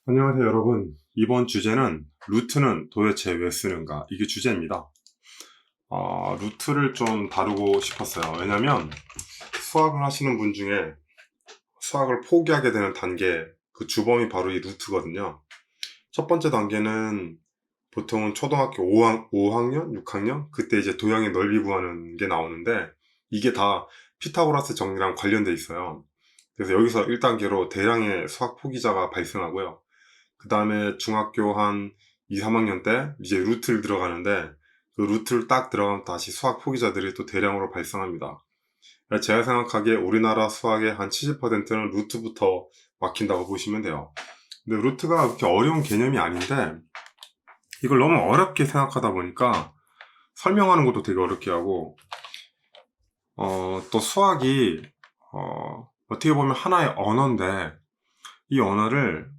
안녕하세요 여러분. 이번 주제는 루트는 도대체 왜 쓰는가, 이게 주제입니다. 루트를 좀 다루고 싶었어요. 왜냐면 수학을 하시는 분 중에 수학을 포기하게 되는 단계, 그 주범이 바로 이 루트거든요. 첫 번째 단계는 보통은 초등학교 5학년, 6학년 그때 이제 도형의 넓이 구하는 게 나오는데, 이게 다 피타고라스 정리랑 관련돼 있어요. 그래서 여기서 1단계로 대량의 수학 포기자가 발생하고요. 그 다음에 중학교 한 2, 3학년 때 이제 루트를 들어가는데, 그 루트를 딱 들어가면 다시 수학 포기자들이 또 대량으로 발생합니다. 제가 생각하기에 우리나라 수학의 한 70%는 루트부터 막힌다고 보시면 돼요. 근데 루트가 그렇게 어려운 개념이 아닌데, 이걸 너무 어렵게 생각하다 보니까 설명하는 것도 되게 어렵게 하고, 또 수학이 어떻게 보면 하나의 언어인데, 이 언어를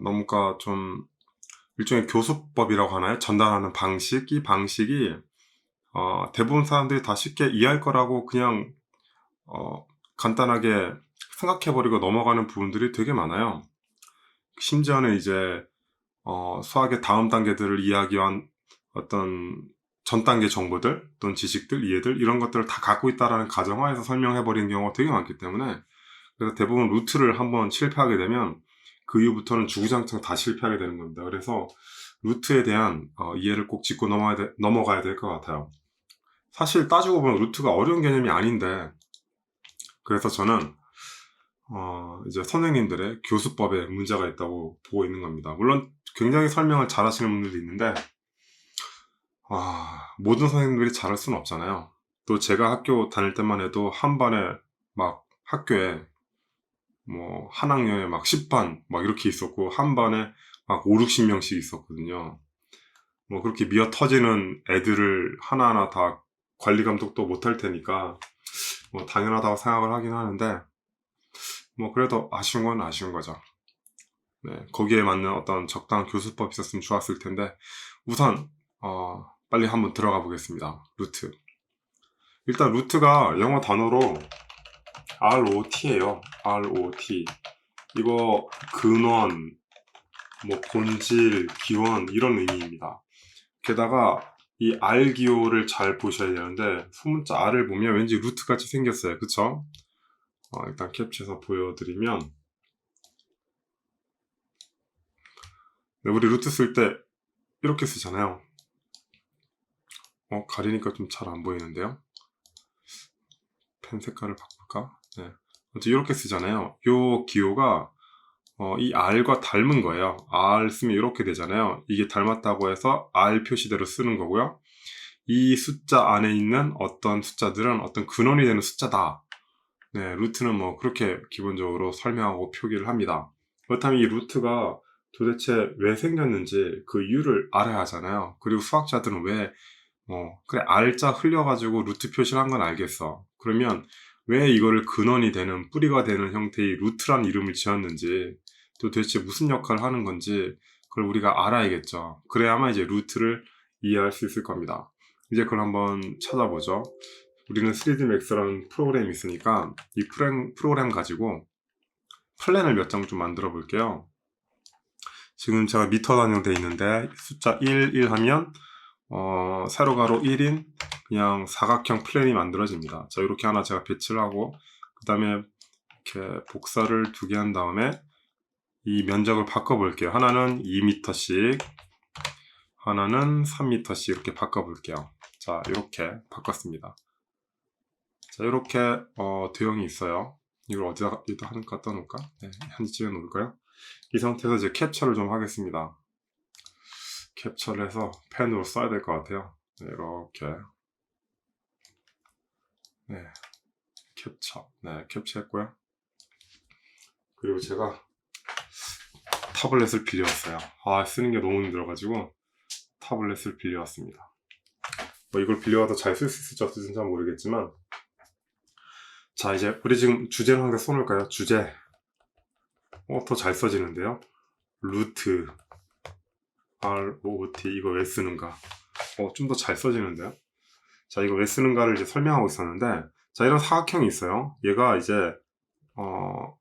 너무가 좀 일종의 교수법이라고 하나요? 전달하는 방식, 이 방식이 대부분 사람들이 다 쉽게 이해할 거라고 그냥 간단하게 생각해버리고 넘어가는 부분들이 되게 많아요. 심지어는 이제 수학의 다음 단계들을 이해하기 위한 어떤 전 단계 정보들 또는 지식들, 이해들, 이런 것들을 다 갖고 있다라는 가정하에서 설명해버리는 경우가 되게 많기 때문에, 그래서 대부분 루트를 한번 실패하게 되면 그 이후부터는 주구장창 다 실패하게 되는 겁니다. 그래서 루트에 대한 이해를 꼭 짚고 넘어가야 될 것 같아요. 사실 따지고 보면 루트가 어려운 개념이 아닌데, 그래서 저는 이제 선생님들의 교수법에 문제가 있다고 보고 있는 겁니다. 물론 굉장히 설명을 잘 하시는 분들도 있는데, 모든 선생님들이 잘할 수는 없잖아요. 또 제가 학교 다닐 때만 해도 한 반에 막 학교에 뭐 한 학년에 막 10반 막 이렇게 있었고, 한 반에 막 5, 60명씩 있었거든요. 뭐 그렇게 미어 터지는 애들을 하나하나 다 관리 감독도 못할 테니까 뭐 당연하다고 생각을 하긴 하는데, 뭐 그래도 아쉬운 건 아쉬운 거죠. 네, 거기에 맞는 어떤 적당한 교수법이 있었으면 좋았을 텐데, 우선 빨리 한번 들어가 보겠습니다. 루트. 일단 루트가 영어 단어로 ROT예요. ROT. 이거 근원, 뭐 본질, 기원, 이런 의미입니다. 게다가 이 R 기호를 잘 보셔야 되는데, 소문자 R을 보면 왠지 루트 같이 생겼어요. 그쵸? 일단 캡처해서 보여드리면, 네, 우리 루트 쓸 때 이렇게 쓰잖아요. 가리니까 좀 잘 안 보이는데요. 펜 색깔을 바꿀까? 네. 아무튼 이렇게 쓰잖아요. 요 기호가 이 R과 닮은 거예요. R 쓰면 이렇게 되잖아요. 이게 닮았다고 해서 R 표시대로 쓰는 거고요. 이 숫자 안에 있는 어떤 숫자들은 어떤 근원이 되는 숫자다. 네, 루트는 뭐 그렇게 기본적으로 설명하고 표기를 합니다. 그렇다면 이 루트가 도대체 왜 생겼는지 그 이유를 알아야 하잖아요. 그리고 수학자들은 왜 그래, R자 흘려가지고 루트 표시를 한 건 알겠어. 그러면 왜 이거를 근원이 되는, 뿌리가 되는 형태의 루트란 이름을 지었는지, 또 도대체 무슨 역할을 하는 건지, 그걸 우리가 알아야겠죠. 그래야만 이제 루트를 이해할 수 있을 겁니다. 이제 그걸 한번 찾아보죠. 우리는 3D Max라는 프로그램이 있으니까 이 프로그램 가지고 플랜을 몇 장 좀 만들어 볼게요. 지금 제가 미터 단위로 돼 있는데, 숫자 1 하면 세로가로 1인 그냥 사각형 플랜이 만들어집니다. 자, 이렇게 하나 제가 배치를 하고, 그 다음에 이렇게 복사를 2개 한 다음에 이 면적을 바꿔볼게요. 하나는 2m씩, 하나는 3m씩 이렇게 바꿔볼게요. 자, 이렇게 바꿨습니다. 자, 이렇게 도형이 있어요. 이걸 어디다가 하나 갖다 놓을까? 네, 한 집에 놓을까요? 이 상태에서 이제 캡처를 좀 하겠습니다. 캡처를 해서 펜으로 써야 될 것 같아요. 네, 이렇게. 네, 캡처. 네, 캡처했고요. 그리고 제가 타블렛을 빌려왔어요. 쓰는 게 너무 힘들어가지고 타블렛을 빌려왔습니다. 뭐 이걸 빌려와도 잘 쓸 수 있을지 없을지 잘 모르겠지만, 자, 이제 우리 지금 주제를 한 개 써놓을까요? 주제. 더 잘 써지는데요. 루트, ROT. 이거 왜 쓰는가? 좀 더 잘 써지는데요. 자, 이거 왜 쓰는가를 이제 설명하고 있었는데, 자, 이런 사각형이 있어요. 얘가 이제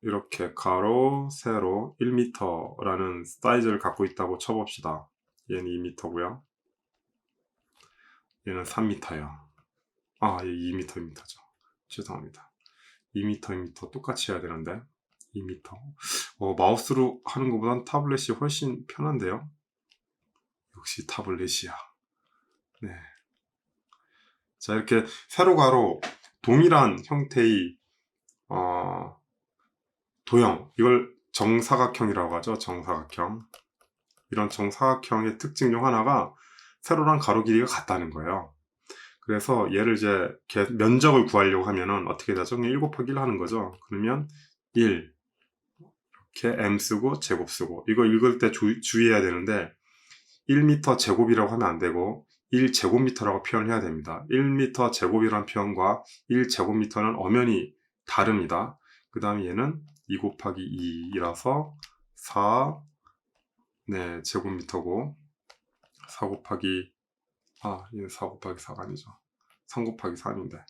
이렇게 가로, 세로 1m라는 사이즈를 갖고 있다고 쳐봅시다. 얘는 2m고요. 얘는 3m예요. 얘 2m죠. 죄송합니다. 2m 똑같이 해야 되는데 2m. 마우스로 하는 것보단 타블렛이 훨씬 편한데요. 역시 타블렛이야. 네. 자, 이렇게 세로 가로 동일한 형태의 도형, 이걸 정사각형이라고 하죠. 정사각형. 이런 정사각형의 특징 중 하나가 세로랑 가로 길이가 같다는 거예요. 그래서 얘를 이제 면적을 구하려고 하면은 어떻게 되죠? 그냥 1 곱하기 1 하는 거죠. 그러면 1 이렇게 m 쓰고 제곱 쓰고, 이거 읽을 때 주의해야 되는데 1m 제곱이라고 하면 안 되고 1제곱미터라고 표현을 해야 됩니다. 1m 제곱이라는 표현과 1제곱미터는 엄연히 다릅니다. 그 다음에 얘는 2 곱하기 2이라서 4 제곱미터고, 4 곱하기 얘는 4 곱하기 4가 아니죠. 3 곱하기 3인데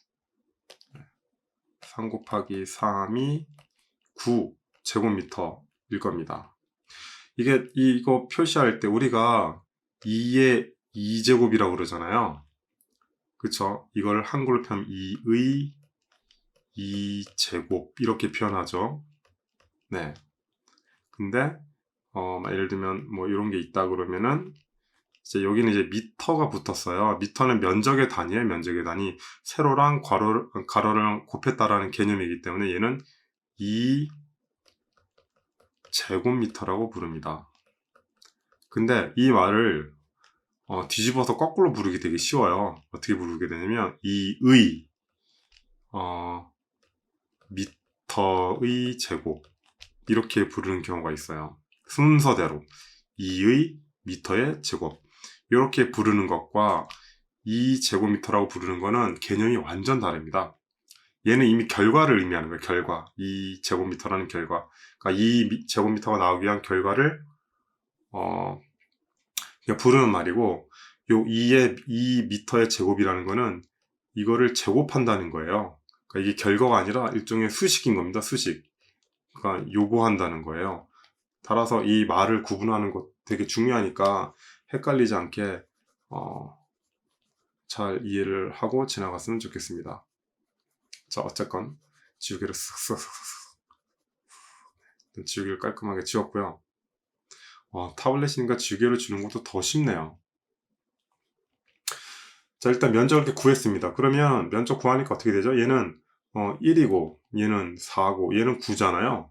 3 곱하기 3이 9 제곱미터일 겁니다. 이거 표시할 때 우리가 2의 2제곱이라고 그러잖아요. 그쵸? 이걸 한글로 표현하면 2의 2제곱 이렇게 표현하죠. 네. 근데 예를 들면 뭐 이런 게 있다 그러면은 이제 여기는 이제 미터가 붙었어요. 미터는 면적의 단위예요. 면적의 단위. 세로랑 가로랑 곱했다라는 개념이기 때문에 얘는 2제곱미터라고 부릅니다. 근데 이 말을 뒤집어서 거꾸로 부르기 되게 쉬워요. 어떻게 부르게 되냐면 2의 미터의 제곱 이렇게 부르는 경우가 있어요. 순서대로 2의 미터의 제곱 이렇게 부르는 것과 2제곱미터라고 부르는 거는 개념이 완전 다릅니다. 얘는 이미 결과를 의미하는 거예요. 결과. 2제곱미터라는 결과. 그러니까 2제곱미터가 나오기 위한 결과를 그냥 부르는 말이고, 요 2미터의 제곱이라는 거는 이거를 제곱한다는 거예요. 그러니까 이게 결과가 아니라 일종의 수식인 겁니다. 수식. 그러니까 요구한다는 거예요. 따라서 이 말을 구분하는 것 되게 중요하니까 헷갈리지 않게 잘 이해를 하고 지나갔으면 좋겠습니다. 자, 어쨌건 지우개를 지우개를 깔끔하게 지웠고요. 타블렛이니까 지우개를 주는 것도 더 쉽네요. 자, 일단 면적을 이렇게 구했습니다. 그러면 면적 구하니까 어떻게 되죠? 얘는 1이고 얘는 4고 얘는 9잖아요.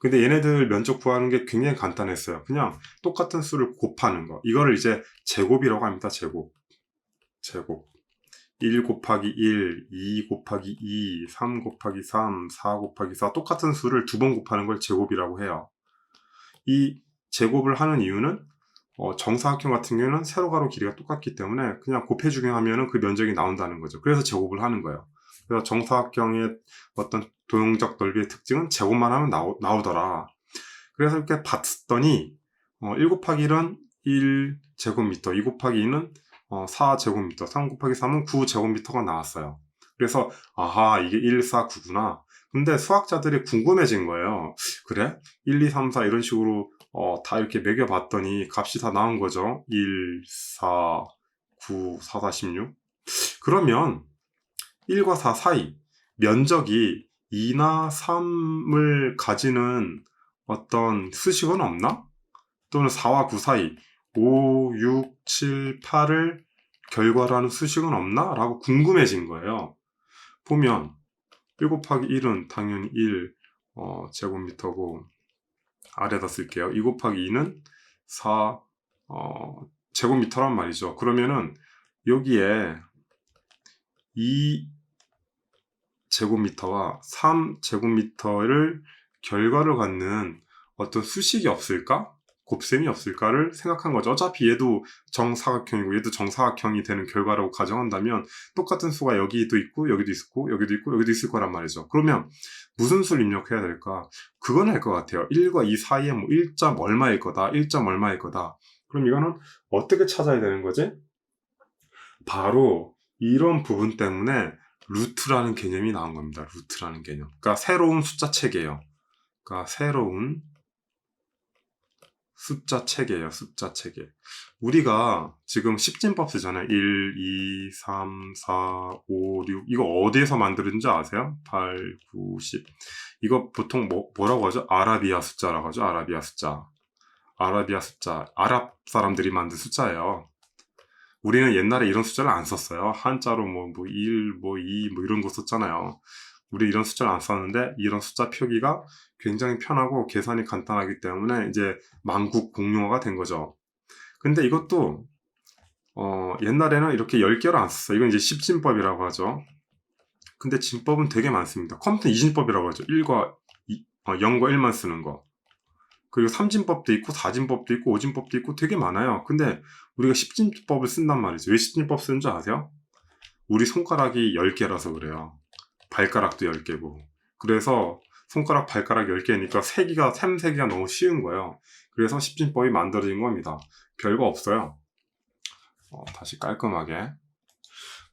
근데 얘네들 면적 구하는 게 굉장히 간단했어요. 그냥 똑같은 수를 곱하는 거. 이거를 이제 제곱이라고 합니다. 제곱. 1 곱하기 1, 2 곱하기 2, 3 곱하기 3, 4 곱하기 4 똑같은 수를 2번 곱하는 걸 제곱이라고 해요. 이 제곱을 하는 이유는 정사각형 같은 경우는 세로 가로 길이가 똑같기 때문에 그냥 곱해주기만 하면 그 면적이 나온다는 거죠. 그래서 제곱을 하는 거예요. 그래서 정사각형의 어떤 도형적 넓이의 특징은 제곱만 하면 나오더라. 그래서 이렇게 봤더니 1 곱하기 1은 1제곱미터, 2 곱하기 2는 4제곱미터, 3 곱하기 3은 9제곱미터가 나왔어요. 그래서 아하, 이게 1, 4, 9구나. 근데 수학자들이 궁금해진 거예요. 그래? 1, 2, 3, 4 이런 식으로 다 이렇게 매겨봤더니 값이 다 나온 거죠. 1, 4, 9, 4, 4, 16. 그러면 1과 4 사이 면적이 2나 3을 가지는 어떤 수식은 없나? 또는 4와 9 사이 5, 6, 7, 8을 결과로 하는 수식은 없나? 라고 궁금해진 거예요. 보면 1 곱하기 1은 당연히 1 제곱미터고, 아래다 쓸게요. 2 곱하기 2는 4 제곱미터란 말이죠. 그러면은 여기에 2 제곱미터와 3 제곱미터를 결과를 갖는 어떤 수식이 없을까? 곱셈이 없을까를 생각한 거죠. 어차피 얘도 정사각형이고 얘도 정사각형이 되는 결과라고 가정한다면 똑같은 수가 여기도 있고 여기도 있고 여기도 있고 여기도 있을 거란 말이죠. 그러면 무슨 수를 입력해야 될까? 그건 알 것 같아요. 1과 2 사이에 뭐 1점 얼마일 거다, 1점 얼마일 거다. 그럼 이거는 어떻게 찾아야 되는 거지? 바로 이런 부분 때문에 루트라는 개념이 나온 겁니다. 루트라는 개념. 그러니까 새로운 숫자 체계예요. 그러니까 새로운 숫자 체계예요. 숫자 체계. 우리가 지금 십진법 쓰잖아요. 1, 2, 3, 4, 5, 6. 이거 어디에서 만들었는지 아세요? 8, 9, 10. 이거 보통 뭐라고 하죠? 아라비아 숫자라고 하죠. 아라비아 숫자. 아라비아 숫자. 아랍 사람들이 만든 숫자예요. 우리는 옛날에 이런 숫자를 안 썼어요. 한자로 뭐 1, 뭐 2, 뭐 이런 거 썼잖아요. 우리 이런 숫자를 안 썼는데 이런 숫자 표기가 굉장히 편하고 계산이 간단하기 때문에 이제 만국 공용어가 된 거죠. 근데 이것도 옛날에는 이렇게 10개를 안 썼어요. 이건 이제 십진법이라고 하죠. 근데 진법은 되게 많습니다. 컴퓨터는 이진법이라고 하죠. 0과 1만 쓰는 거. 그리고 3진법도 있고 4진법도 있고 5진법도 있고 되게 많아요. 근데 우리가 10진법을 쓴단 말이죠. 왜 10진법 쓰는 줄 아세요? 우리 손가락이 10개라서 그래요. 발가락도 10개고. 그래서 손가락, 발가락 10개니까 셈세기가 너무 쉬운 거예요. 그래서 10진법이 만들어진 겁니다. 별거 없어요. 다시 깔끔하게.